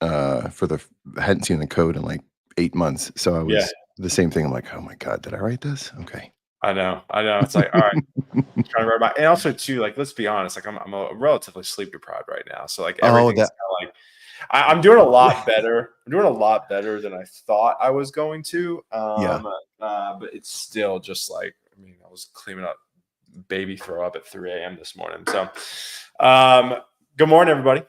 for I hadn't seen the code in like 8 months. So I Yeah, was the same thing. I'm like, oh my God, did I write this? Okay. I know. It's like, all right, trying to write about, and also too, like, let's be honest, like I'm a relatively sleep deprived right now, so like Oh, everything's that kind of like I'm doing a lot better. I'm doing a lot better than I thought I was going to. yeah. But it's still just like, I mean, I was cleaning up baby throw up at 3 a.m. this morning. So, um, good morning, everybody.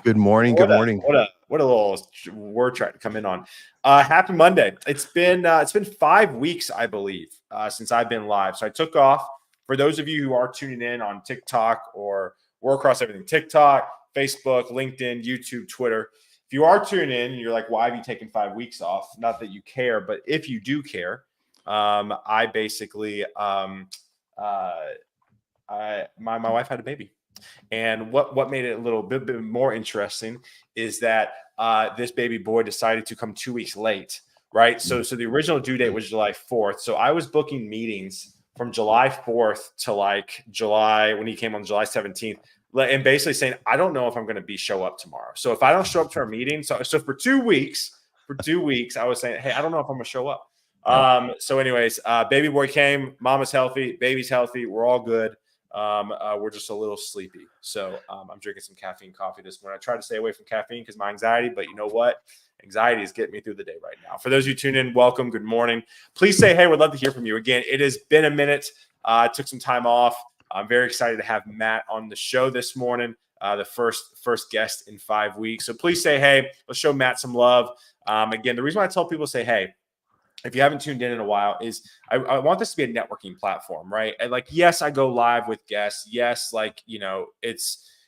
Good morning. Good morning. What a little word track to come in on. Happy Monday. It's been 5 weeks, I believe, since I've been live. So I took off. For those of you who are tuning in on TikTok, or we're across everything: TikTok, Facebook, LinkedIn, YouTube, Twitter. If you are tuning in and you're like, why have you taken 5 weeks off? Not that you care, but if you do care, I basically my wife had a baby. And what made it a little bit more interesting is that this baby boy decided to come 2 weeks late, right? So the original due date was July 4th. So I was booking meetings from July 4th to like July, when he came on July 17th, and basically saying, I don't know if I'm going to show up tomorrow. So if I don't show up to our meeting, so for 2 weeks, I was saying, hey, I don't know if I'm going to show up. Yep. So anyways, baby boy came, mama's healthy, baby's healthy, we're all good. We're just a little sleepy. So I'm drinking some caffeine coffee this morning. I try to stay away from caffeine because my anxiety, but you know what? Anxiety is getting me through the day right now. For those of you tune in, welcome. Good morning. Please say hey. We'd love to hear from you. Again, it has been a minute. I took some time off. I'm very excited to have Matt on the show this morning, the first guest in 5 weeks. So please say hey. Let's show Matt some love. Again, the reason why I tell people to say hey, if you haven't tuned in a while, is I want this to be a networking platform, right? And like, yes, I go live with guests. Yes, like,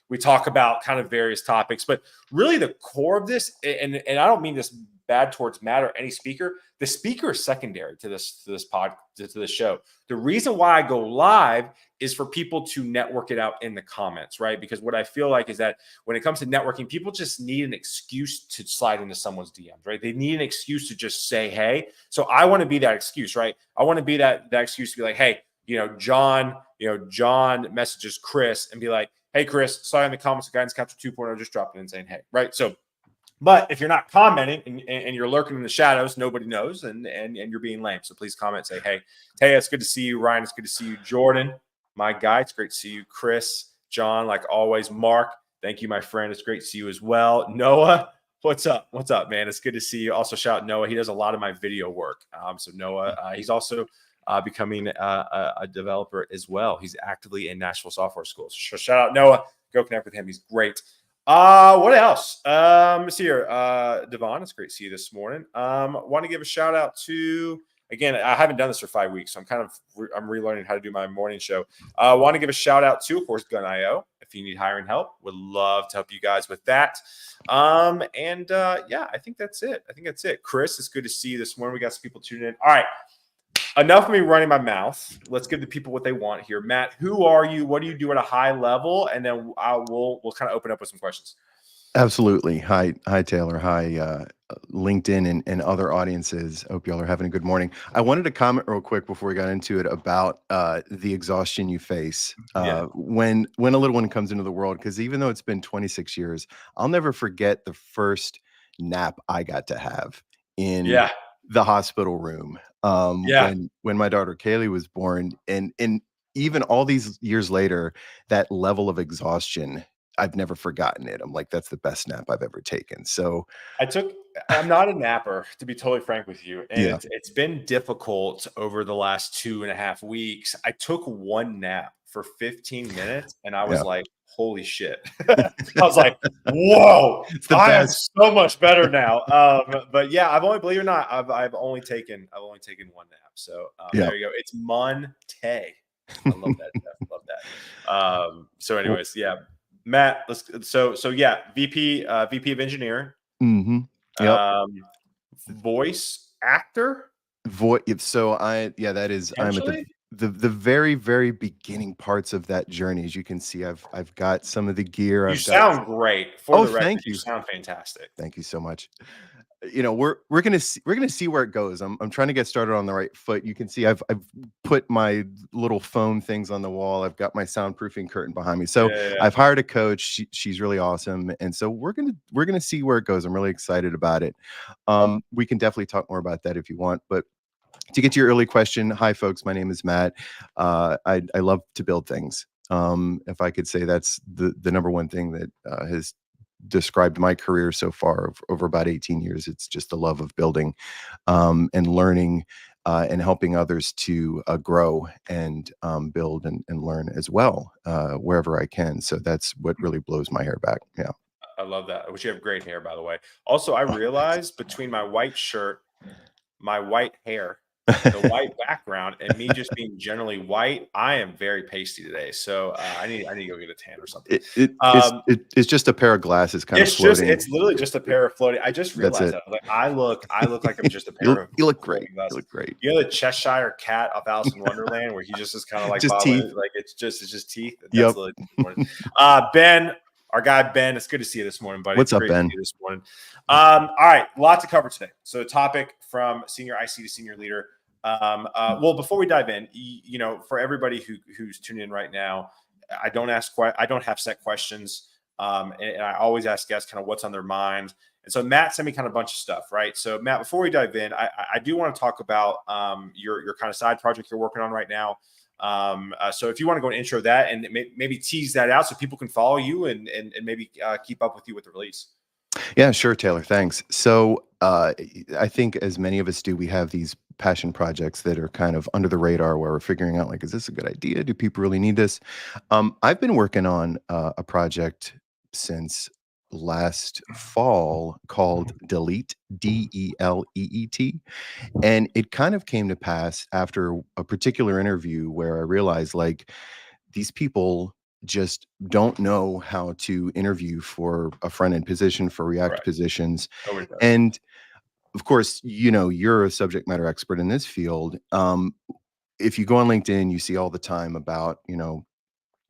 we talk about kind of various topics, but really the core of this, and I don't mean this bad towards Matt or any speaker. The speaker is secondary to this show. The reason why I go live is for people to network it out in the comments, right? Because what I feel like is that when it comes to networking, people just need an excuse to slide into someone's DMs, right? They need an excuse to just say, hey. So I want to be that excuse, right? I want to be that excuse to be like, hey, John messages Chris and be like, hey, Chris, saw you in the comments of Guidance Capture 2.0, just dropping in saying, hey, right? So, but if you're not commenting and you're lurking in the shadows, nobody knows, and you're being lame. So please comment, say, hey, it's good to see you. Ryan, it's good to see you. Jordan, my guy, it's great to see you. Chris, John, like always. Mark, thank you, my friend. It's great to see you as well. Noah, what's up? What's up, man? It's good to see you. Also, shout out Noah. He does a lot of my video work. So Noah, he's also becoming a developer as well. He's actively in Nashville Software School. So shout out Noah. Go connect with him. He's great. What else? Let's see here. Devon, it's great to see you this morning. Want to give a shout out to, again, I haven't done this for 5 weeks, so I'm relearning how to do my morning show. Want to give a shout out to, of course, Gun.io. If you need hiring help, would love to help you guys with that. Yeah, I think that's it. Chris, it's good to see you this morning. We got some people tuning in. All right. Enough of me running my mouth. Let's give the people what they want here. Matt, who are you? What do you do at a high level? And then we'll kind of open up with some questions. Absolutely. Hi, Taylor. Hi, LinkedIn and other audiences. I hope y'all are having a good morning. I wanted to comment real quick before we got into it about the exhaustion you face when a little one comes into the world. Because even though it's been 26 years, I'll never forget the first nap I got to have in the hospital room when my daughter Kaylee was born, and even all these years later, that level of exhaustion, I've never forgotten it. I'm like, that's the best nap I've ever taken. So I'm not a napper, to be totally frank with you. And yeah. it's been difficult over the last 2.5 weeks. I took one nap for 15 minutes and I was like, holy shit. I was like, whoa, I am so much better now. But yeah, believe it or not, I've only taken one nap. So there you go. It's Monte. I love that. Love that. So anyways, yeah. Matt, VP of engineering. Mm-hmm. Yep. Voice actor. So I'm the very, very beginning parts of that journey. As you can see, I've got some of the gear. You I've got. sound great. For Oh, the record, thank you you. sound fantastic. Thank you so much. We're gonna see where it goes. I'm trying to get started on the right foot. You can see I've put my little foam things on the wall. I've got my soundproofing curtain behind me. So Yeah. I've hired a coach. She's really awesome, and so we're gonna see where it goes. I'm really excited about it. We can definitely talk more about that if you want, but to get to your early question, hi folks, my name is Matt. I love to build things. If I could say that's the number one thing that has described my career so far over about 18 years, it's just the love of building and learning and helping others to grow and build and learn as well wherever I can. So that's what really blows my hair back. Yeah. I love that. I wish you have great hair, by the way. Also, I realized between my white shirt, my white hair, the white background, and me just being generally white, I am very pasty today. So I need to go get a tan or something. it, it it's Um, it's just a pair of glasses kind of floating. it's literally just a pair of floating. I just That's realized it. that. I was like, I look like I'm just a you pair look, of you look great. floating You glasses. look great. You know the Cheshire cat of Alice in Wonderland, where he just is kind of like Just teeth. bobbling, like it's just teeth. That's Yep. literally this morning. Ben, our guy Ben, it's good to see you this morning, buddy. What's It's up, great to see Ben? you this morning. All right, lot to cover today. So topic from senior IC to senior leader. Well, before we dive in, for everybody who's tuning in right now, I don't have set questions. And I always ask guests kind of what's on their mind. And so Matt sent me kind of a bunch of stuff, right? So Matt, before we dive in, I do want to talk about your kind of side project you're working on right now. So if you want to go and intro that and maybe tease that out so people can follow you and maybe keep up with you with the release. Yeah, sure, Taylor. Thanks. So I think as many of us do, we have these passion projects that are kind of under the radar where we're figuring out like, is this a good idea? Do people really need this? I've been working on a project since last fall called Delete, Deleet. And it kind of came to pass after a particular interview where I realized like these people just don't know how to interview for a front end position, for React Correct. positions. Nobody does. And of course, you're a subject matter expert in this field. If you go on LinkedIn, you see all the time about,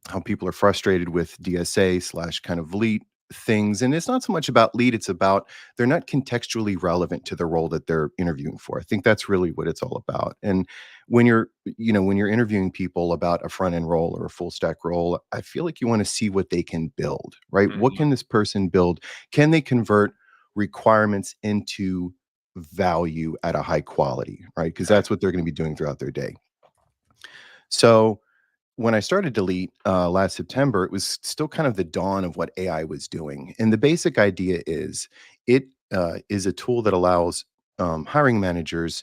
how people are frustrated with DSA slash kind of lead things. And it's not so much about lead, it's about they're not contextually relevant to the role that they're interviewing for. I think that's really what it's all about. And when you're interviewing people about a front end role or a full stack role, I feel like you want to see what they can build, right? What Mhm. can this person build? Can they convert requirements into value at a high quality, right? Because Okay. that's what they're going to be doing throughout their day. So when I started Delete last September, it was still kind of the dawn of what AI was doing. And the basic idea is it is a tool that allows hiring managers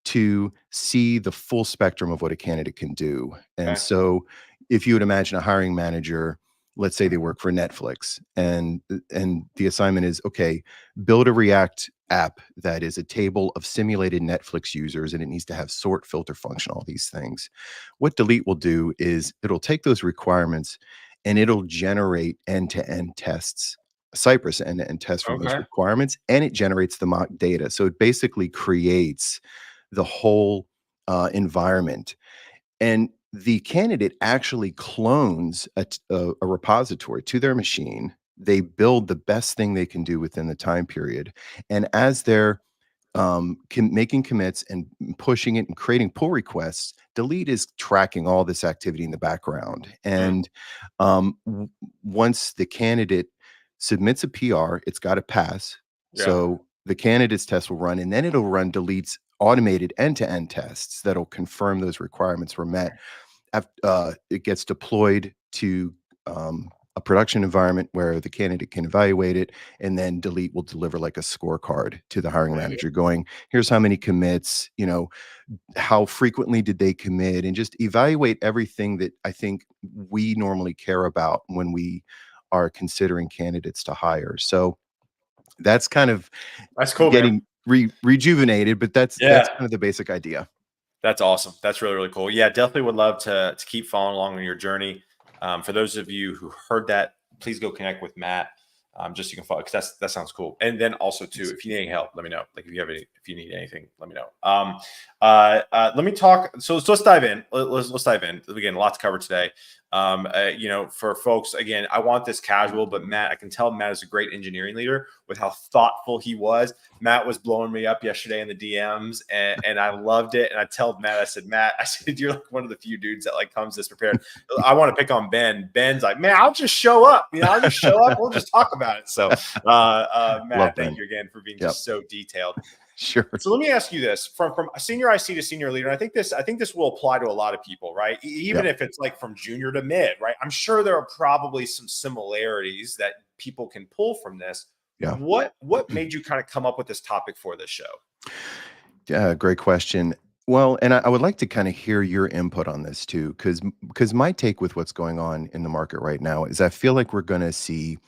to see the full spectrum of what a candidate can do. And Okay. so if you would imagine a hiring manager, let's say they work for Netflix and the assignment is, okay, build a React app that is a table of simulated Netflix users and it needs to have sort, filter, function, all these things. What Delete will do is it'll take those requirements and it'll generate end-to-end tests, Cypress end-to-end tests from those Okay. requirements, and it generates the mock data. So it basically creates the whole environment. And the candidate actually clones a repository to their machine. They build the best thing they can do within the time period. And as they're making commits and pushing it and creating pull requests, Delete is tracking all this activity in the background. Mm. And once the candidate submits a PR, it's got to pass. Yeah. So the candidate's test will run, and then it'll run Delete's automated end-to-end tests that'll confirm those requirements were met. It gets deployed to a production environment where the candidate can evaluate it, and then Delete will deliver like a scorecard to the hiring Right. manager going, here's how many commits, how frequently did they commit, and just evaluate everything that I think we normally care about when we are considering candidates to hire. So that's kind of That's cool, man. getting rejuvenated, but that's Yeah. kind of the basic idea. That's awesome. That's really, really cool. Yeah, definitely would love to keep following along on your journey. For those of you who heard that, please go connect with Matt. Just so you can follow, because that sounds cool. And then also too, if you need any help, let me know. Like if you need anything, let me know. Let me talk. So let's dive in. Let's dive in. Again, a lot to cover today. For folks, again, I want this casual, but Matt, I can tell Matt is a great engineering leader with how thoughtful he was. Matt was blowing me up yesterday in the DMs, and I loved it. And I told Matt, I said, you're like one of the few dudes that like comes this prepared. I want to pick on Ben. Ben's like, man, I'll just show up. I'll just show up. We'll just talk about it. So, Matt, thank you again for being just so detailed. Sure. So let me ask you this: from a senior IC to senior leader, and I think this will apply to a lot of people, right? Even if it's like from junior to mid, right? I'm sure there are probably some similarities that people can pull from this. Yeah. What made you kind of come up with this topic for this show? Yeah, great question. Well, and I would like to kind of hear your input on this too, because my take with what's going on in the market right now is I feel like we're going to see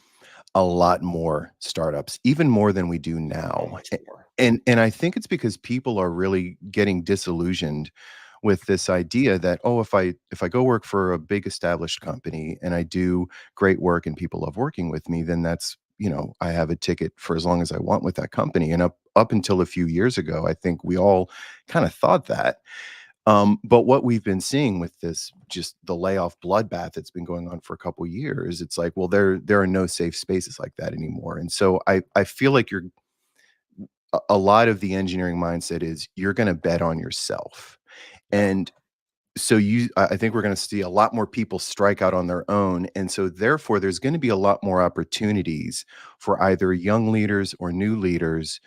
a lot more startups, even more than we do now. Much more. And I think it's because people are really getting disillusioned with this idea that, oh, if I go work for a big established company and I do great work and people love working with me, then that's, I have a ticket for as long as I want with that company. And up until a few years ago, I think we all kind of thought that. But what we've been seeing with this, just the layoff bloodbath that's been going on for a couple of years, it's like, well, there are no safe spaces like that anymore. And so I feel like a lot of the engineering mindset is you're going to bet on yourself. And so I think we're going to see a lot more people strike out on their own. And so therefore, there's going to be a lot more opportunities for either young leaders or new leaders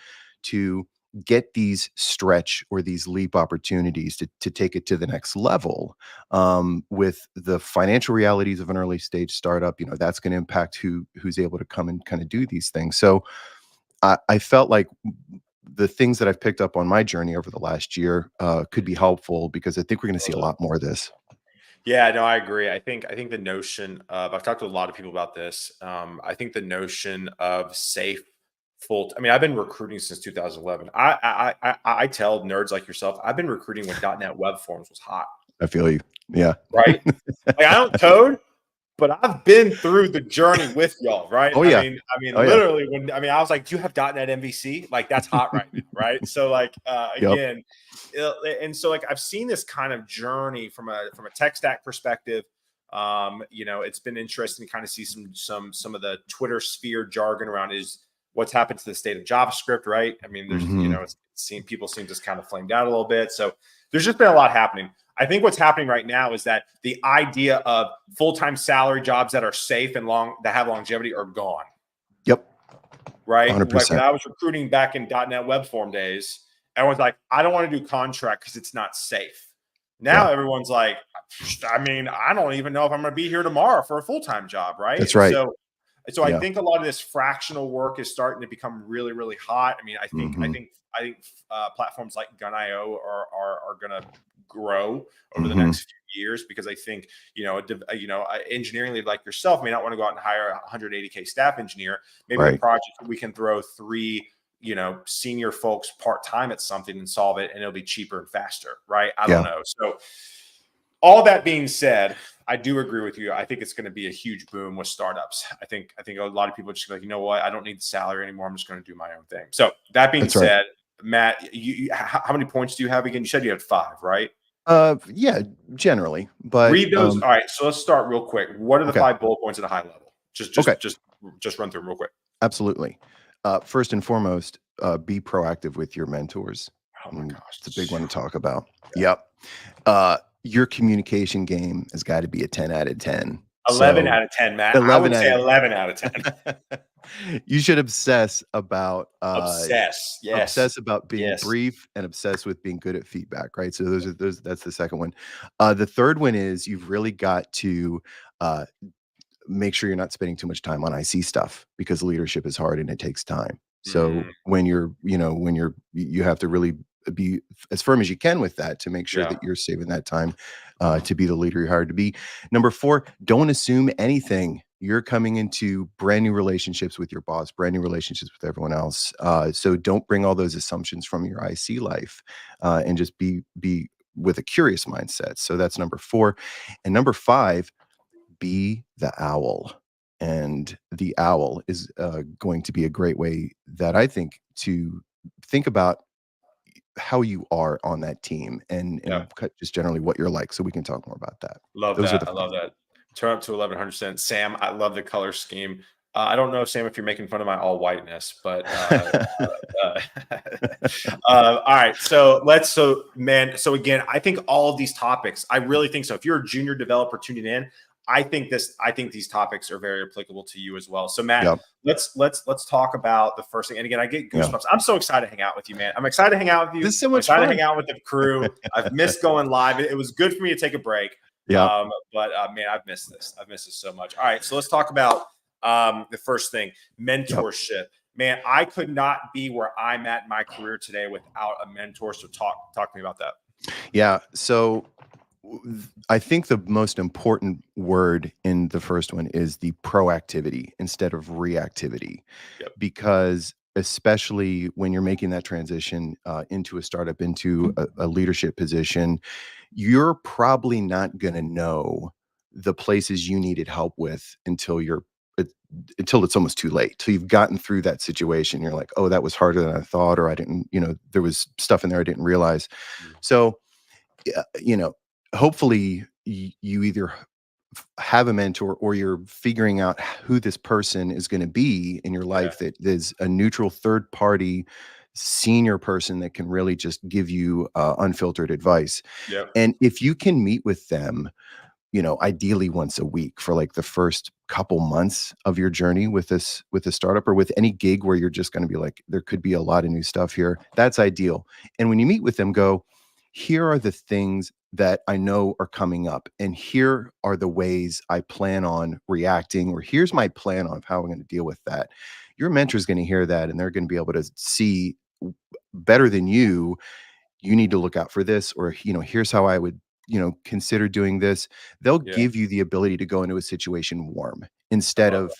to get these stretch or these leap opportunities to take it to the next level. With the financial realities of an early stage startup, that's going to impact who's able to come and kind of do these things. So I felt like the things that I've picked up on my journey over the last year could be helpful, because I think we're going to see a lot more of this. Yeah, no, I agree. I think the notion of, I've talked to a lot of people about this. I think the notion of safe I mean, I've been recruiting since 2011. I tell nerds like yourself, I've been recruiting when .NET Web Forms was hot. I feel you. Yeah. Right. Like, I don't code, but I've been through the journey with y'all, right? Oh, yeah. I mean, Oh, yeah. literally I was like, do you have .NET MVC? Like, that's hot right now, right? So like, again, and so like I've seen this kind of journey from a tech stack perspective. It's been interesting to kind of see some of the Twitter sphere jargon around is what's happened to the state of JavaScript, right? I mean, there's people seem just kind of flamed out a little bit. So there's just been a lot happening. I think what's happening right now is that the idea of full-time salary jobs that are safe and that have longevity are gone. Yep. Right. 100%. Like when I was recruiting back in .NET Web Form days, everyone's like, I don't want to do contract because it's not safe. Now everyone's like, I mean, I don't even know if I'm going to be here tomorrow for a full-time job. Right. That's right. So I think a lot of this fractional work is starting to become really, really hot. I mean, I think platforms like Gun.io are going to grow over the next few years, because I think engineering lead like yourself may not want to go out and hire a 180K staff engineer. Maybe a project we can throw 3 senior folks part-time at something and solve it, and it'll be cheaper and faster, right? I don't know. So all that being said, I do agree with you. I think it's going to be a huge boom with startups. I think a lot of people are just like, you know what? I don't need the salary anymore. I'm just going to do my own thing. So that being said, Matt, how many points do you have again? You said you had 5, right? Yeah, generally. But read those. All right. So let's start real quick. What are the 5 bullet points at a high level? Just run through them real quick. Absolutely. First and foremost, be proactive with your mentors. Oh my gosh, it's a big one to talk about. Yep. Your communication game has got to be a 10 out of 10. 11 out of 10, Matt. 11 out of 10. You should obsess about obsess about being brief and obsess with being good at feedback, right? So that's the second one. The third one is you've really got to make sure you're not spending too much time on IC stuff, because leadership is hard and it takes time. So when you have to really be as firm as you can with that to make sure that you're saving that time to be the leader you're hired to be. Number 4, don't assume anything. You're coming into brand new relationships with your boss, brand new relationships with everyone else. So don't bring all those assumptions from your IC life, and just be with a curious mindset. So that's number 4. And number 5, be the owl. and the owl is going to be a great way that I think to think about how you are on that team Yeah. and just generally what you're like, so we can talk more about that. Love Those are that. the I love fun. that. Turn up to 1100%. Sam, I love the color scheme. I don't know, Sam, if you're making fun of my all whiteness, but uh, all right. So again, I think all of these topics, I really think so. If you're a junior developer tuning in, I think these topics are very applicable to you as well. So Matt, Yep. let's talk about the first thing. And again, I get Yeah. goosebumps. I'm so excited to hang out with you, man. I'm excited to hang out with you. This is so I'm much excited to fun. hang out with the crew. I've missed going live. It was good for me to take a break. Yeah. But man, I've missed this. I've missed this so much. All right, so let's talk about the first thing, mentorship. Man, I could not be where I'm at in my career today without a mentor. So talk to me about that. Yeah. So I think the most important word in the first one is the proactivity instead of reactivity, Yep. because especially when you're making that transition into a startup, into a leadership position, you're probably not going to know the places you needed help with uh, until it's almost too late. Till you've gotten through that situation, you're like, oh, that was harder than I thought, or I didn't, there was stuff in there I didn't realize. So yeah, hopefully you either have a mentor or you're figuring out who this person is going to be in your Yeah. life, that there's a neutral third party senior person that can really just give you unfiltered advice. Yep. And if you can meet with them, ideally once a week for like the first couple months of your journey with a startup or with any gig where you're just going to be like, there could be a lot of new stuff here. That's ideal. And when you meet with them, go, here are the things that I know are coming up, and here are the ways I plan on reacting, or here's my plan on how I'm going to deal with that. Your mentor is going to hear that, and they're going to be able to see better than you need to look out for this, or here's how I would consider doing this. They'll Yeah. give you the ability to go into a situation warm I instead love of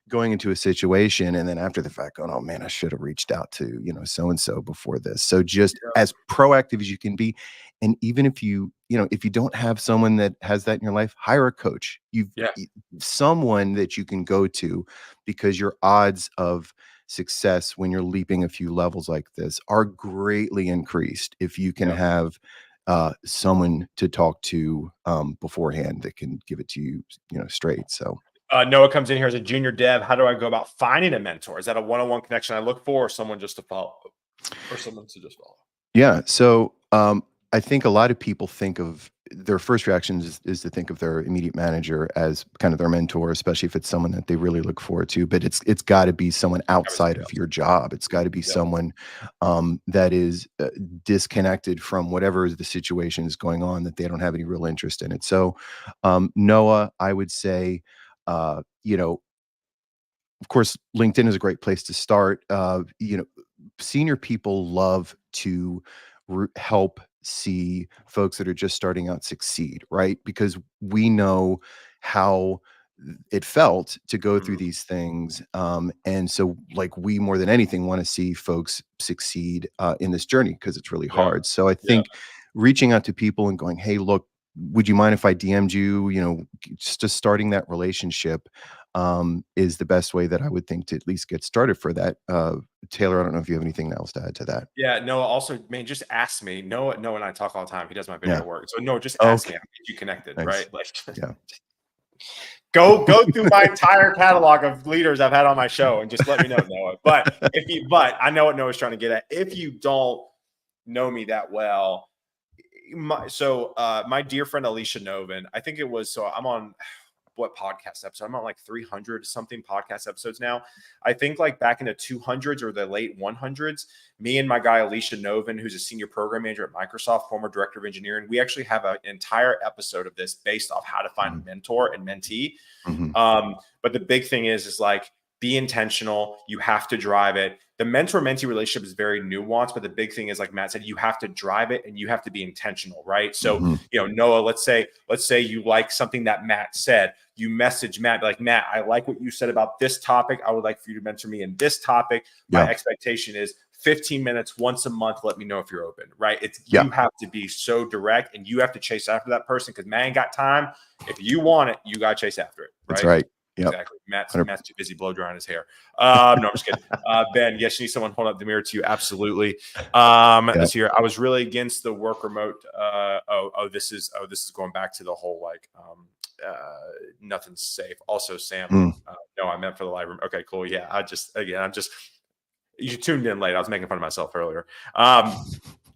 going into a situation and then after the fact going, oh man, I should have reached out to so and so before this. So just that. as proactive as you can be. And even if if you don't have someone that has that in your life, hire a coach. Yeah. Someone that you can go to, because your odds of success when you're leaping a few levels like this are greatly increased if you can Yeah. have someone to talk to beforehand that can give it to you, straight. So Noah comes in here as a junior dev. How do I go about finding a mentor? Is that a one-on-one connection I look for, or someone just to follow, or someone to just follow? yeah, so I think a lot of people think of their first reaction is to think of their immediate manager as kind of their mentor, especially if it's someone that they really look forward to. But it's got to be someone outside of your job. It's got to be Yep. someone that is disconnected from whatever the situation is going on, that they don't have any real interest in it. So Noah, I would say, of course, LinkedIn is a great place to start. Senior people love to help see folks that are just starting out succeed, right? Because we know how it felt to go through Mhm. these things. And so, like, we more than anything want to see folks succeed in this journey because it's really Yeah. hard. So, I Yeah. think reaching out to people and going, hey, look, would you mind if I DM'd you? Just starting that relationship is the best way that I would think to at least get started for that. Taylor, I don't know if you have anything else to add to that. Yeah, Noah, also, man, just ask me. Noah and I talk all the time. He does my video Yeah. work. So Noah, just ask Okay. me. I'll get you connected, Nice. right? Like Yeah. go through my entire catalog of leaders I've had on my show and just let me know, Noah. But I know what Noah's trying to get at. If you don't know me that well, my dear friend Alicia Novin, I think it was, so I'm on what podcast episode? I'm on like 300 something podcast episodes now. I think like back in the 200s or the late 100s, me and my guy Alicia Novin, who's a senior program manager at Microsoft, former director of engineering, we actually have an entire episode of this based off how to find a mentor and mentee. Mhm. But the big thing is like, be intentional. You have to drive it. The mentor-mentee relationship is very nuanced, but the big thing is, like Matt said, you have to drive it and you have to be intentional, right? So, Mhm. Noah, let's say you like something that Matt said. You message Matt, be like, Matt, I like what you said about this topic. I would like for you to mentor me in this topic. My Yeah. expectation is 15 minutes once a month. Let me know if you're open, right? Yeah. You have to be so direct and you have to chase after that person because man ain't got time. If you want it, you got to chase after it, right? That's right. Yep. Exactly. Matt's 100. Matt's too busy blow drying his hair. No, I'm just kidding. Ben, yes, you need someone holding up the mirror to you. Absolutely. Yep. Let's see here. I was really against the work remote. This is going back to the whole like nothing's safe. Also, Sam. Mm. No, I meant for the live room. Okay, cool. Yeah, I'm just you tuned in late. I was making fun of myself earlier.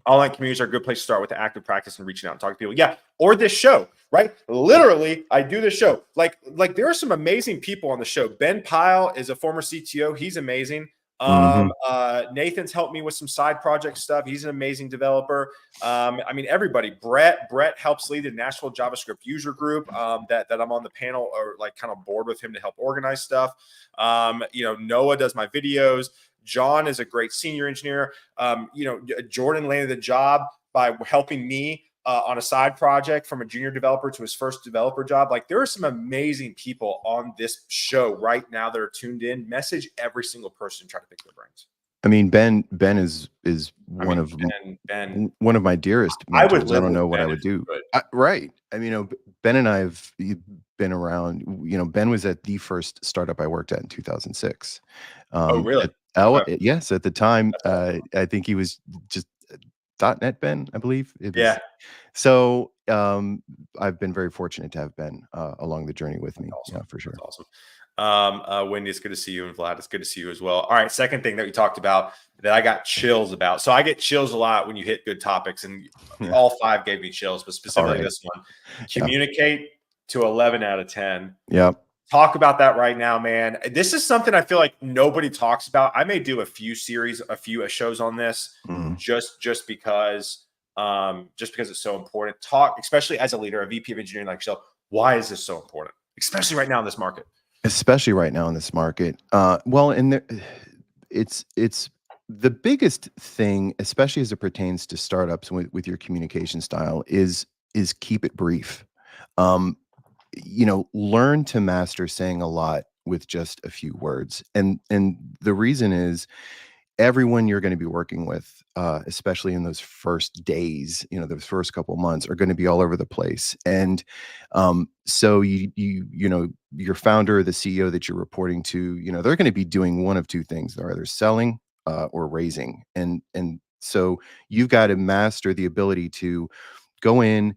Online communities are a good place to start with active practice and reaching out and talking to people. Yeah, or this show, right? Literally, I do this show. Like there are some amazing people on the show. Ben Pyle is a former CTO. He's amazing. Mhm. Nathan's helped me with some side project stuff. He's an amazing developer. I mean, everybody. Brett helps lead the Nashville JavaScript user group that I'm on the panel or like kind of board with him to help organize stuff. Noah does my videos. John is a great senior engineer. Jordan landed the job by helping me on a side project from a junior developer to his first developer job. Like there are some amazing people on this show right now that are tuned in. Message every single person, try to pick their brains. I mean, Ben is one of Ben. one of my dearest I would mentors. I live don't with know what Ben I if would you do. could. Right. I mean, Ben and I have been around. Ben was at the first startup I worked at in 2006. Oh, really? Yes, at the time, That's awesome. I think he was just .NET Ben, I believe it was. Yeah. So I've been very fortunate to have Ben along the journey with me. Awesome. Yeah, for sure. That's awesome. Wendy, it's good to see you, and Vlad, it's good to see you as well. All right, second thing that we talked about that I got chills about. So I get chills a lot when you hit good topics, and all 5 gave me chills, but specifically Right. this one. Communicate to 11 out of 10. Yep. Talk about that right now, man. This is something I feel like nobody talks about. I may do a few shows on this Mhm. just because it's so important. Talk, especially as a leader, a VP of engineering like yourself. Why is this so important, especially right now in this market? Especially right now in this market. Well, and there, it's the biggest thing, especially as it pertains to startups with your communication style, is keep it brief. Um, Learn to master saying a lot with just a few words, and the reason is everyone you're going to be working with, especially in those first days, those first couple months, are going to be all over the place. And so your founder, the CEO that you're reporting to, they're going to be doing one of two things. They're either selling or raising, and so you've got to master the ability to go in.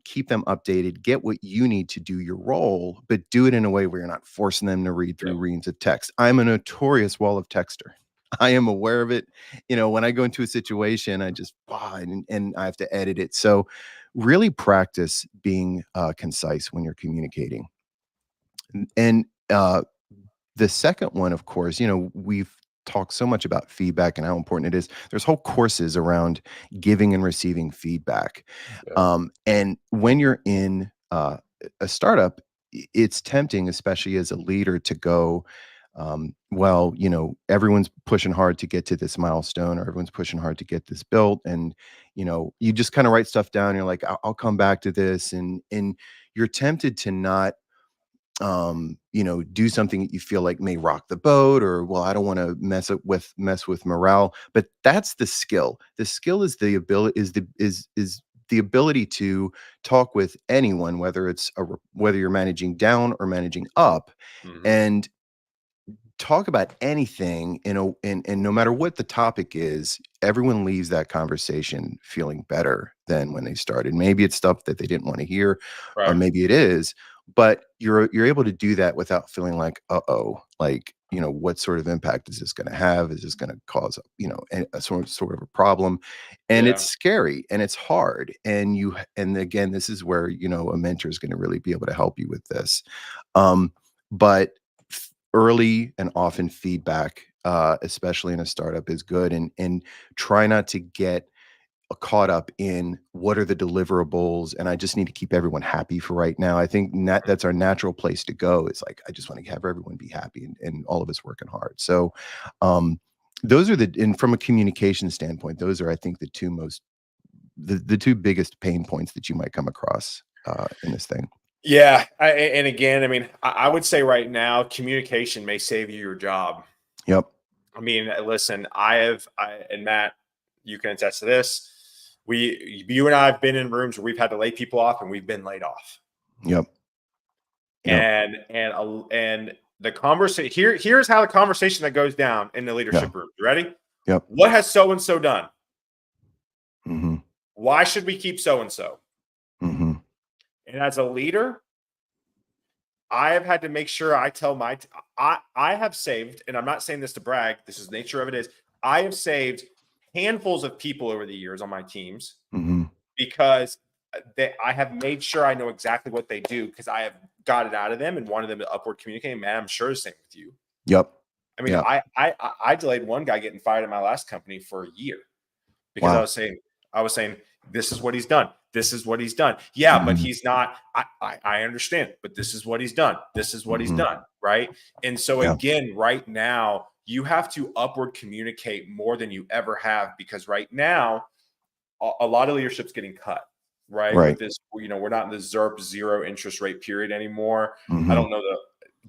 Keep them updated, get what you need to do your role, but do it in a way where you're not forcing them to read through Yep. reams of text. I'm a notorious wall of texter. I am aware of it. When I go into a situation, I just and I have to edit it. So really practice being concise when you're communicating. And the second one, of course, we've talked so much about feedback and how important it is. There's whole courses around giving and receiving feedback. Yep. And when you're in a startup, it's tempting, especially as a leader, to go, well, everyone's pushing hard to get to this milestone, or everyone's pushing hard to get this built. And, you just kind of write stuff down. You're like, I'll come back to this. And you're tempted to not do something that you feel like may rock the boat, or, well, I don't want to mess with morale. But that's the skill. The skill is the ability is the ability to talk with anyone, whether you're managing down or managing up, Mhm. and talk about anything and no matter what the topic is, everyone leaves that conversation feeling better than when they started. Maybe it's stuff that they didn't want to hear, or Right. maybe it is, but you're able to do that without feeling like, like, what sort of impact is this going to have? Is this going to cause, a sort of a problem? And Yeah. it's scary and it's hard. And again, this is where, a mentor is going to really be able to help you with this. But early and often feedback, especially in a startup, is good. And try not to get caught up in what are the deliverables, and I just need to keep everyone happy for right now. I think that's our natural place to go. It's like, I just want to have everyone be happy, and all of us working hard. So those are and from a communication standpoint, those are, I think, the two biggest pain points that you might come across in this thing. Yeah. And again, I mean, I would say right now, communication may save you your job. Yep. I mean, listen, and Matt, you can attest to this. You and I have been in rooms where we've had to lay people off, and we've been laid off. Yep. Yep. And the conversation here's how the conversation that goes down in the Yeah. leadership room. You ready? Yep. What has so and so done? Mm-hmm. Why should we keep so and so? Mm-hmm. And as a leader, I have had to make sure I tell I have saved, and I'm not saying this to brag, this is the nature of it is, I have saved handfuls of people over the years on my teams Mm-hmm. because I have made sure I know exactly what they do because I have got it out of them and wanted them to upward communicate. Man, I'm sure the same with you. Yep. I mean, Yep. I delayed one guy getting fired at my last company for a year because Wow. I was saying, this is what he's done. This is what he's done. Yeah, but Mm-hmm. he's not. I understand, but this is what he's done. This is what he's Mm-hmm. done. Right. And so Yeah. again, right now, you have to upward communicate more than you ever have because right now, a lot of leadership's getting cut. Right. With Right. this, we're not in the ZERP zero interest rate period anymore. I Mm-hmm. don't know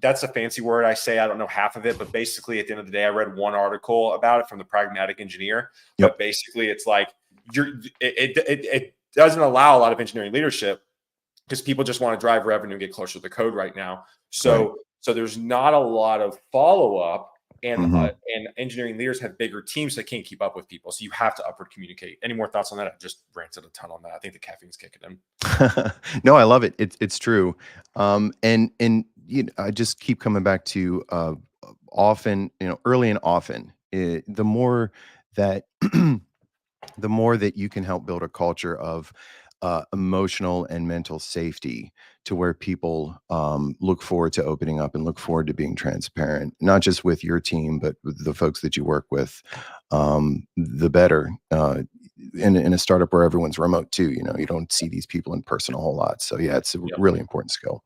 that's a fancy word I say. I don't know half of it, but basically at the end of the day, I read one article about it from the Pragmatic Engineer. Yep. But basically it's like it doesn't allow a lot of engineering leadership because people just want to drive revenue and get closer to the code right now. Right. So there's not a lot of follow-up Mm-hmm. and engineering leaders have bigger teams that can't keep up with people. So you have to upward communicate. Any more thoughts on that? I just ranted a ton on that. I think the caffeine's kicking in. No, I love it. It's true. And I just keep coming back to often, early and often. The more that the more that you can help build a culture of emotional and mental safety to where people look forward to opening up and look forward to being transparent, not just with your team, but with the folks that you work with, the better. In a startup where everyone's remote too, you don't see these people in person a whole lot. So yeah, it's a Yep. really important skill.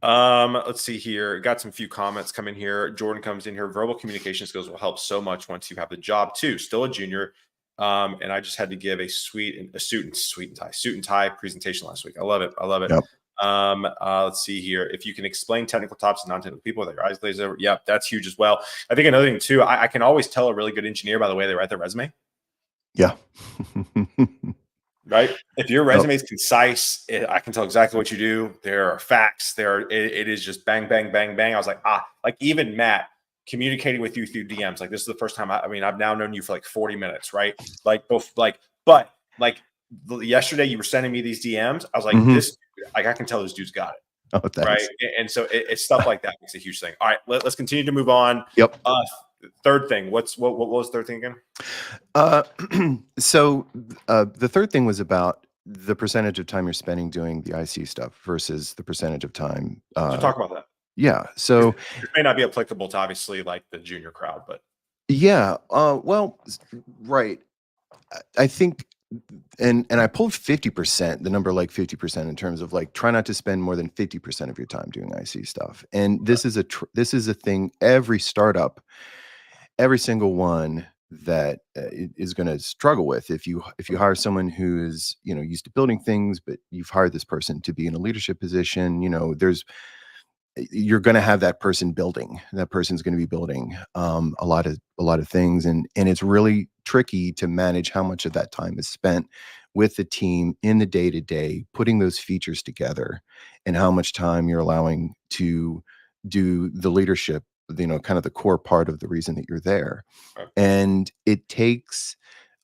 Let's see here. Got some few comments coming here. Jordan comes in here. Verbal communication skills will help so much once you have the job too. Still a junior. And I just had to give a suit and tie presentation last week. I love it. I love it. Yep. Let's see here. If you can explain technical topics to non-technical people with your eyes glazed over, yeah, that's huge as well. I think another thing too, I can always tell a really good engineer by the way they write their resume. Yeah. Right? If your Yep. resume is concise, I can tell exactly what you do. There are facts. It is just bang, bang, bang, bang. I was like, like even Matt communicating with you through DMs. Like this is the first time. I mean, I've now known you for like 40 minutes, right? Like both, but yesterday you were sending me these DMs. I was like, Mhm. this, like I can tell this dude's got it. Oh, thanks. Right. And so it's stuff like that makes a huge thing. All right, let's continue to move on. Yep. Third thing. What was the third thing again? So the third thing was about the percentage of time you're spending doing the IC stuff versus the percentage of time. So talk about that. Yeah. So It may not be applicable to obviously like the junior crowd, but yeah. Well, right. I think, and I pulled 50%, the number like 50% in terms of like try not to spend more than 50% of your time doing IC stuff. And this is a thing every startup, every single one that is going to struggle with. If you hire someone who is used to building things, but you've hired this person to be in a leadership position, you're going to have that person building. That person's going to be building a lot of things, and it's really tricky to manage how much of that time is spent with the team in the day to day, putting those features together, and how much time you're allowing to do the leadership. Kind of the core part of the reason that you're there, right. and it takes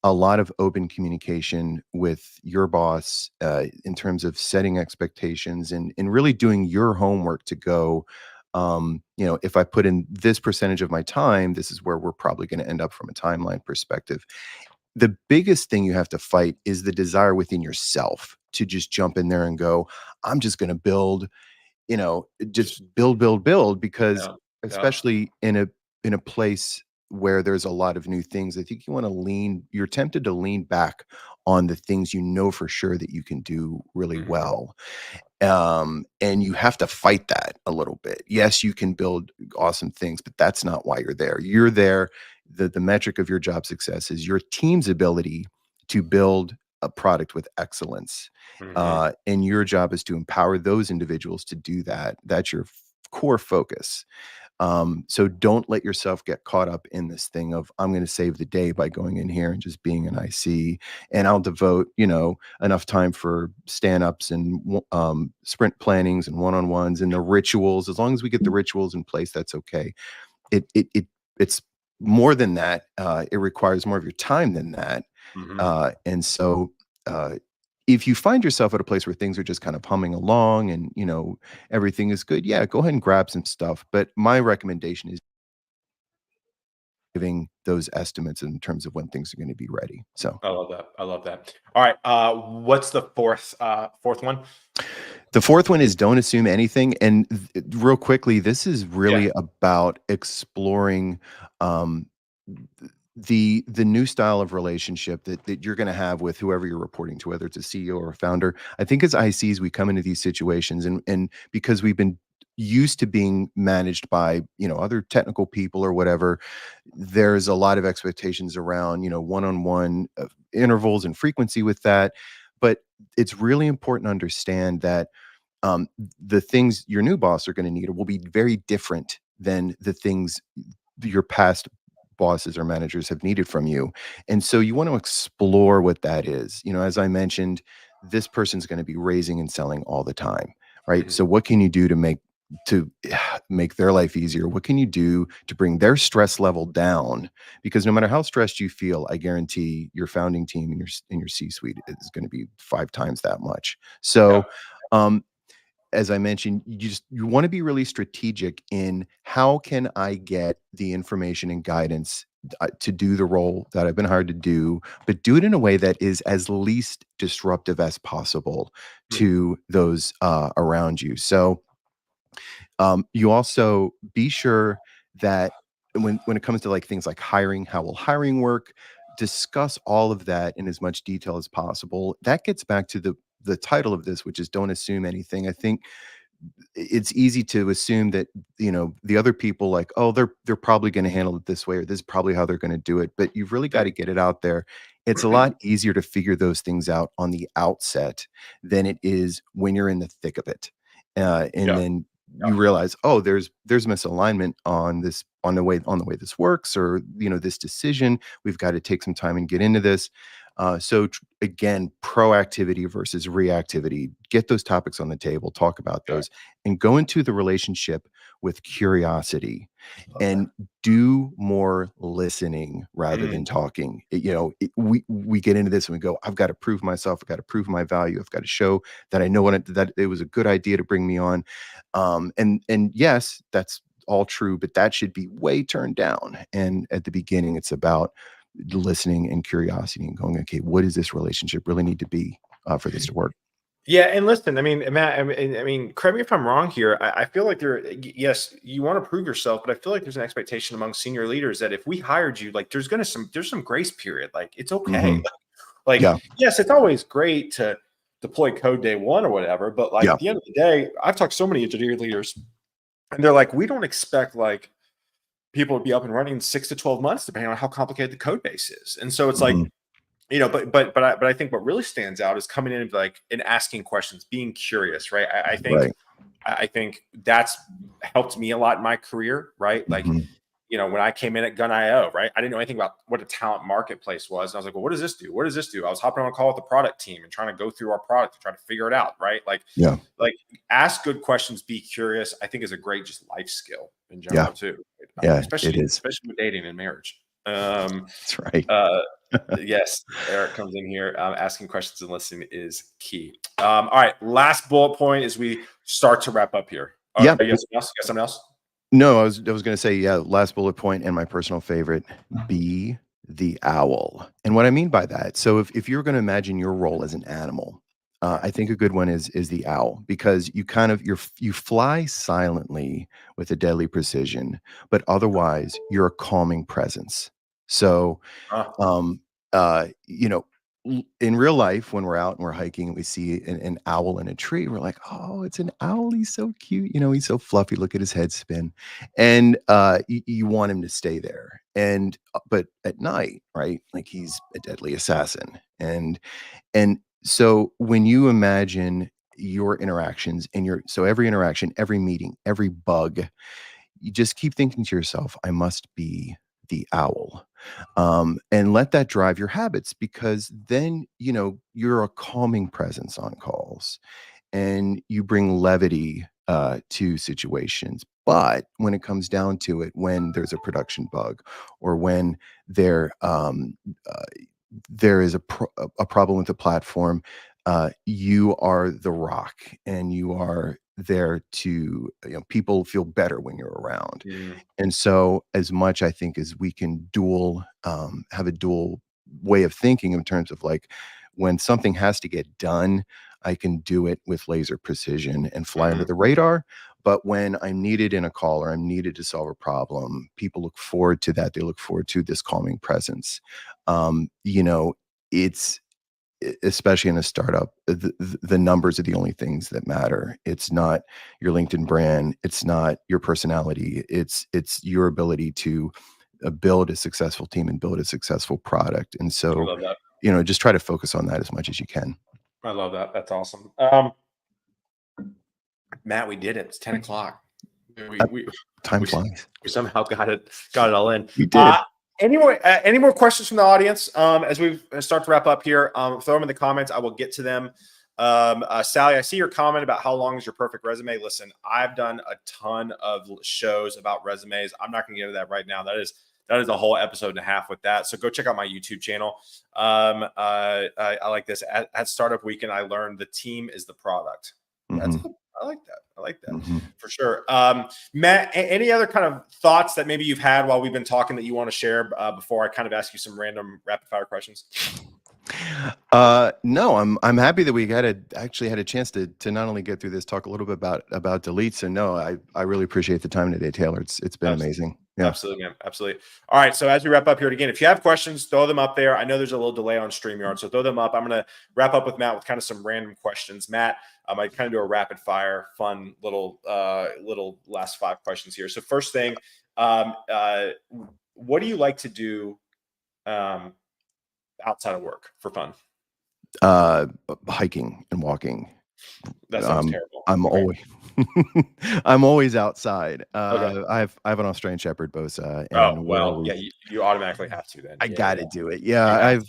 a lot of open communication with your boss in terms of setting expectations and really doing your homework to go, if I put in this percentage of my time, this is where we're probably going to end up from a timeline perspective. The biggest thing you have to fight is the desire within yourself to just jump in there and go, I'm just going to build, just build, because Yeah. especially in a place where there's a lot of new things, I think you're tempted to lean back on the things for sure that you can do really Mhm. well. And you have to fight that a little bit. Yes, you can build awesome things, but that's not why you're there. You're there. The metric of your job success is your team's ability to build a product with excellence. Mhm. And your job is to empower those individuals to do that. That's your core focus. So don't let yourself get caught up in this thing of I'm going to save the day by going in here and just being an IC, and I'll devote, enough time for stand-ups and sprint plannings and one-on-ones and the rituals. As long as we get the rituals in place, that's okay. It's more than that. It requires more of your time than that. Mhm. And so, uh, if you find yourself at a place where things are just kind of humming along and everything is good, yeah, go ahead and grab some stuff. But my recommendation is giving those estimates in terms of when things are going to be ready. So I love that. I love that. All right. What's the fourth one? the fourth one is don't assume anything. And real quickly, this is Yeah. really about exploring um, the new style of relationship that you're going to have with whoever you're reporting to, whether it's a CEO or a founder. I think as ICs, we come into these situations, and because we've been used to being managed by other technical people or whatever, there's a lot of expectations around one-on-one intervals and frequency with that. But it's really important to understand that um, the things your new boss are going to need will be very different than the things your past bosses or managers have needed from you. And so you want to explore what that is. As I mentioned, this person's going to be raising and selling all the time, right? Mhm. So what can you do to to make their life easier? What can you do to bring their stress level down? Because no matter how stressed you feel, I guarantee your founding team and your C-suite is going to be 5 times that much. Yeah. So um, as I mentioned, you want to be really strategic in how can I get the information and guidance to do the role that I've been hired to do, but do it in a way that is as least disruptive as possible Mhm. to those around you. So you also be sure that when it comes to like things like hiring, how will hiring work? Discuss all of that in as much detail as possible. That gets back to the title of this, which is don't assume anything. I think it's easy to assume that the other people, like, oh, they're probably going to handle it this way, or this is probably how they're going to do it, but you've really got Yeah. to get it out there. It's a lot easier to figure those things out on the outset than it is when you're in the thick of it, and Yeah. then Yeah. you realize, oh, there's misalignment on the way this works, or this decision. We've got to take some time and get into this. Again, proactivity versus reactivity. Get those topics on the table, talk about Yeah. those, and go into the relationship with curiosity, Love that. and do more listening rather Mm. than talking. We get into this and we go, I've got to prove myself. I've got to prove my value. I've got to show that I know that it was a good idea to bring me on. And yes, that's all true, but that should be way turned down. And at the beginning, it's about listening and curiosity and going, okay, what does this relationship really need to be for this to work? Yeah, and listen, I mean, Matt, I mean, correct me if I'm wrong here. I feel like yes, you want to prove yourself, but I feel like there's an expectation among senior leaders that if we hired you, like, there's some grace period. Like, it's okay. Hmm. Like, Yeah. yes, it's always great to deploy code day one or whatever, but like Yeah. at the end of the day, I've talked to so many engineering leaders, and they're like, we don't expect like people to be up and running in 6 to 12 months, depending on how complicated the code base is. And so it's like, Hmm. but I think what really stands out is coming in and asking questions, being curious, right? Right. I think that's helped me a lot in my career, right? Like, Hmm. when I came in at Gun.io, right? I didn't know anything about what a talent marketplace was. And I was like, well, what does this do? What does this do? I was hopping on a call with the product team and trying to go through our product to try to figure it out, right? Yeah. Like ask good questions, be curious, I think is a great just life skill in Yeah. general too. Yeah. It Especially is. with dating and marriage. Um, That's right. uh, yes, Eric comes in here. Asking questions and listening is key. All right, last bullet point as we start to wrap up here. Yeah. You got something else? You got something else? No, I was gonna say, yeah, last bullet point and my personal favorite, be the owl. And what I mean by that, so if you're gonna imagine your role as an animal, Yeah. I think a good one is the owl, because you fly silently with a deadly precision, but otherwise you're a calming presence. So Uh, um, you know, in real life, when we're out and we're hiking and we see an owl in a tree, we're like, oh, it's an owl. He's so cute. He's so fluffy. Look at his head spin. And you want him to stay there. And but at night, right? Like, he's a deadly assassin. And so when you imagine your interactions and so every interaction, every meeting, every bug, you just keep thinking to yourself, I must be the owl. And let that drive your habits, because then, you're a calming presence on calls and you bring levity to situations. But when it comes down to it, when there's a production bug, or when there uh, there is a problem with the platform, you are the rock, and you are there to, people feel better when you're around. Mm, And so, as much I think as we can have a dual way of thinking, in terms of like, when something has to get done, I can do it with laser precision and fly under mhm. the radar. But when I'm needed in a call, or I'm needed to solve a problem, people look forward to that. They look forward to this calming presence. It's especially in a startup, the numbers are the only things that matter. It's not your LinkedIn brand. It's not your personality. It's your ability to build a successful team and build a successful product. And I so, love that. just try to focus on that as much as you can. I love that. That's awesome. Matt, we did it. It's 10 o'clock. We Uh, we Time we, flies. we somehow got it all in. We did. Any more questions from the audience as we start to wrap up here? Throw them in the comments. I will get to them. Sally, I see your comment about how long is your perfect resume. Listen, I've done a ton of shows about resumes. I'm not going to get into that right now. That is a whole episode and a half with that. So go check out my YouTube channel. I like this. At Startup Weekend, I learned the team is the product. That's Mhm, I like that. I like that mhm. for sure. Matt, any other kind of thoughts that maybe you've had while we've been talking that you want to share before I kind of ask you some random rapid fire questions? No, I'm happy that we actually had a chance to not only get through this, talk a little bit about Delete. So no, I really appreciate the time today, Taylor. It's been amazing. Yeah. Absolutely, man. Absolutely. All right. So as we wrap up here again, if you have questions, throw them up there. I know there's a little delay on StreamYard, so throw them up. I'm going to wrap up with Matt with kind of some random questions. Matt, I kind of do a rapid fire, fun little last 5 questions here. So first thing, what do you like to do um, outside of work for fun? Hiking and walking. That sounds Um, terrible. I'm Okay. always I'm always outside. Okay. I have an Australian Shepherd, Bosa, Oh, and we're well, yeah, always. you automatically have to then. I Yeah, yeah, gotta yeah. do it. Yeah, You have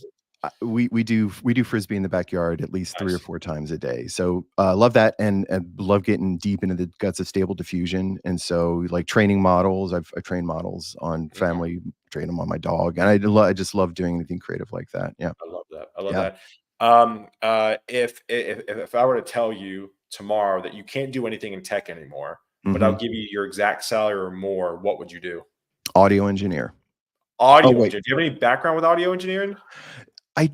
I've to. we do frisbee in the backyard at least 3 or Nice. 4 times a day. So, love that, and love getting deep into the guts of Stable Diffusion. And so, like, training models, I train models on Okay. family, train them on my dog, and I just love doing anything creative like that. Yeah. I love that. I love Yeah. that. If I were to tell you tomorrow that you can't do anything in tech anymore, but I'll Mhm. give you your exact salary or more, what would you do? Audio engineer. Oh, Audio wait. engineer. Do you have any background with audio engineering? I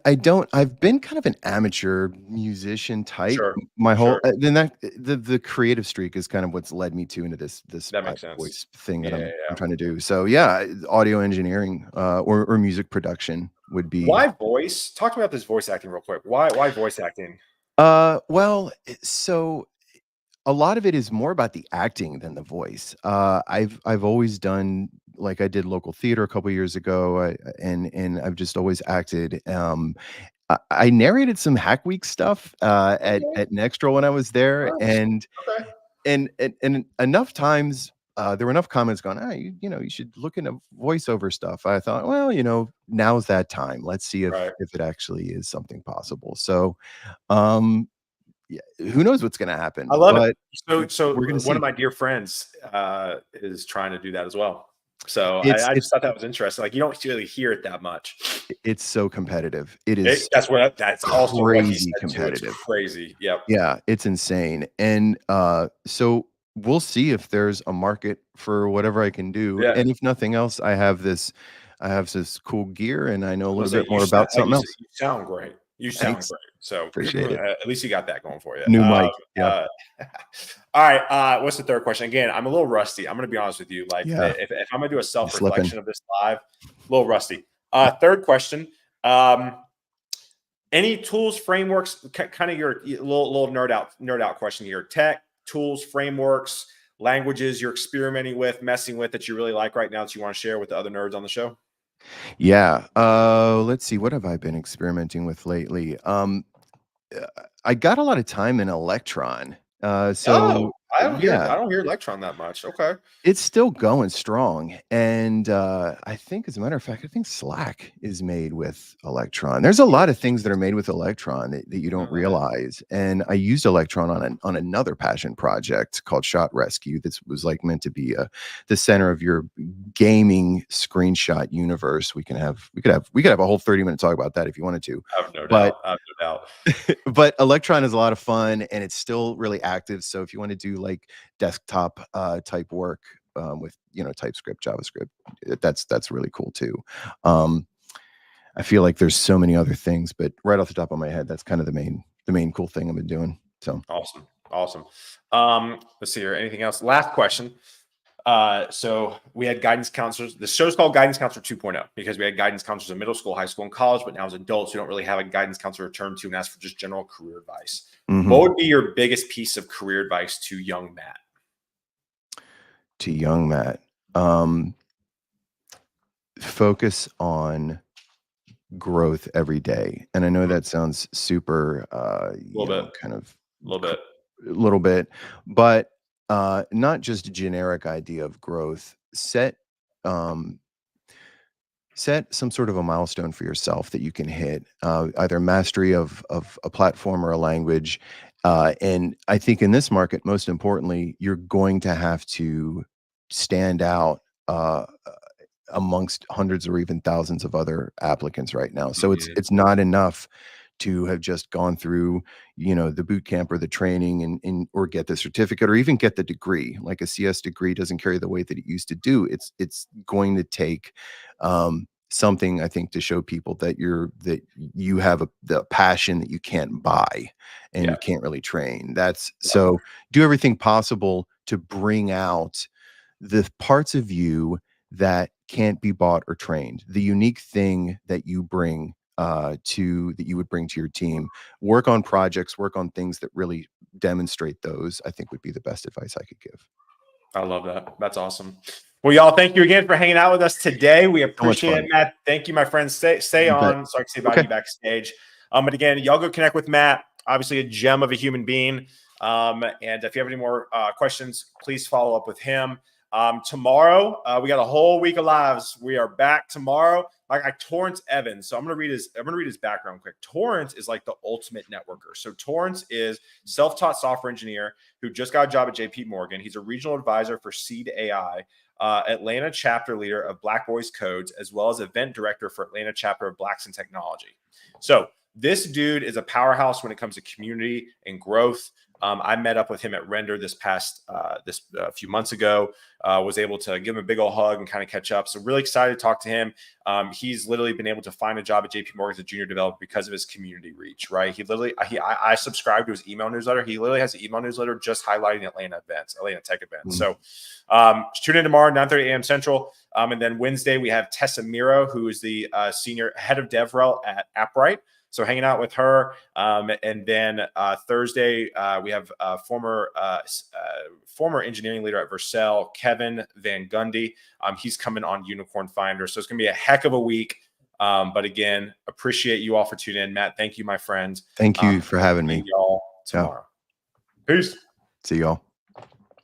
I don't. I've been kind of an amateur musician type Sure. my whole Sure. then that the creative streak is kind of what's led me into this That makes sense. voice thing that Yeah, yeah, I'm yeah. trying to do. So yeah, audio engineering, or music production would be. Why voice? Talk to me about this voice acting real quick. Why voice acting? Well, so a lot of it is more about the acting than the voice. I've always done, like, I did local theater a couple years ago, and I've just always acted. I narrated some Hack Week stuff, Okay. at Nextro when I was there, Nice. and Okay. enough times, there were enough comments going, "Ah, you should look into voiceover stuff." I thought, "Well, now's that time. Let's see if Right. it actually is something possible." So, um, yeah, who knows what's gonna I happen, love it. but So we're gonna one of see. my dear friends is trying to do that as well. So It's I just it's thought that was interesting. Like you don't really hear it that much. it's so competitive. It is That's also what he crazy said too. It's competitive. crazy. Yep. Yeah, it's insane. And, so we'll see if there's a market for whatever I can do, Yeah. and if nothing else, I have this cool gear, and I know a I'm gonna little say bit more about something else. you sound great. You sound Thanks. great. So Appreciate it. at least you got that going for you. New mic. Yeah. Uh, all right. What's the third question? Again, I'm a little rusty. I'm gonna be honest with you. Like Yeah. if I'm gonna do a You slipping. self-reflection of this live, a little rusty. Third question. Any tools, frameworks, kind of your little nerd out question here. Tech, tools, frameworks, languages you're experimenting with, messing with that you really like right now that you want to share with the other nerds on the show? Yeah. Let's see, what have I been experimenting with lately? I got a lot of time in Electron. Oh, So yeah, I don't hear Electron that much. Okay. it's still going strong, and, I think as a matter of fact, I think Slack is made with Electron. There's a lot of things that are made with Electron that you don't Uh, realize, and I used Electron on another passion project called Shot Rescue. This was, like, meant to be, the center of your gaming screenshot universe. We could have a whole 30-minute talk about that if you wanted to, I have no but doubt. I have no doubt. but Electron is a lot of fun, and it's still really active. So if you want to do like desktop type work with TypeScript, JavaScript, that's really cool too. Um, I feel like there's so many other things, but right off the top of my head, that's kind of the main cool thing I've been doing. So Awesome. Awesome. Let's see here. Anything else? Last question. So we had guidance counselors. The show's called Guidance Counselor 2.0 because we had guidance counselors in middle school, high school, and college, but now as adults, we don't really have a guidance counselor to turn to and ask for just general career advice. mhm. What would be your biggest piece of career advice to young Matt? To young Matt, focus on growth every day. And I know Mhm. that sounds super, A little bit. kind of A little bit. a little bit, but not just a generic idea of growth. Um, set some sort of a milestone for yourself that you can hit, either mastery of a platform or a language. And I think in this market, most importantly, you're going to have to stand out amongst hundreds or even thousands of other applicants right now. So Mhm. it's not enough to have just gone through, the boot camp or the training and or get the certificate or even get the degree. Like a CS degree doesn't carry the weight that it used to do. It's going to take something, I think, to show people that you have the passion that you can't buy and Yeah. you can't really train. That's Love it. so do everything possible to bring out the parts of you that can't be bought or trained, the unique thing that you bring that you would bring to your team. Work on projects, work on things that really demonstrate those, I think would be the best advice I could give. I love that. That's awesome. Well, y'all, thank you again for hanging out with us today. We So much appreciate it, fun. Matt. Thank you, my friends. Stay You bet. on. So I can say bye to Okay. you backstage. But again, y'all go connect with Matt. Obviously, a gem of a human being. And if you have any more questions, please follow up with him. Tomorrow, we got a whole week of lives. We are back tomorrow. Like Torrance Evans. So I'm gonna read his background quick. Torrance is like the ultimate networker. So Torrance is self-taught software engineer who just got a job at JP Morgan. He's a regional advisor for Seed AI, Atlanta chapter leader of Black Boys Codes, as well as event director for Atlanta chapter of Blacks in Technology. So this dude is a powerhouse when it comes to community and growth. I met up with him at Render this few months ago. Was able to give him a big old hug and kind of catch up. So really excited to talk to him. He's literally been able to find a job at JP Morgan as a junior developer because of his community reach. Right? I subscribe to his email newsletter. He literally has an email newsletter just highlighting Atlanta tech events. Mm. So tune in tomorrow, 9:30 a.m. Central. And then Wednesday we have Tessa Miro, who is the senior head of DevRel at Appright. So hanging out with her, and then Thursday we have former engineering leader at Vercel, Kevin Van Gundy. He's coming on Unicorn Finder, so it's going to be a heck of a week. But again, appreciate you all for tuning in, Matt. Thank you, my friend. Thank you for having See me. y'all Yeah. tomorrow. Peace. See y'all.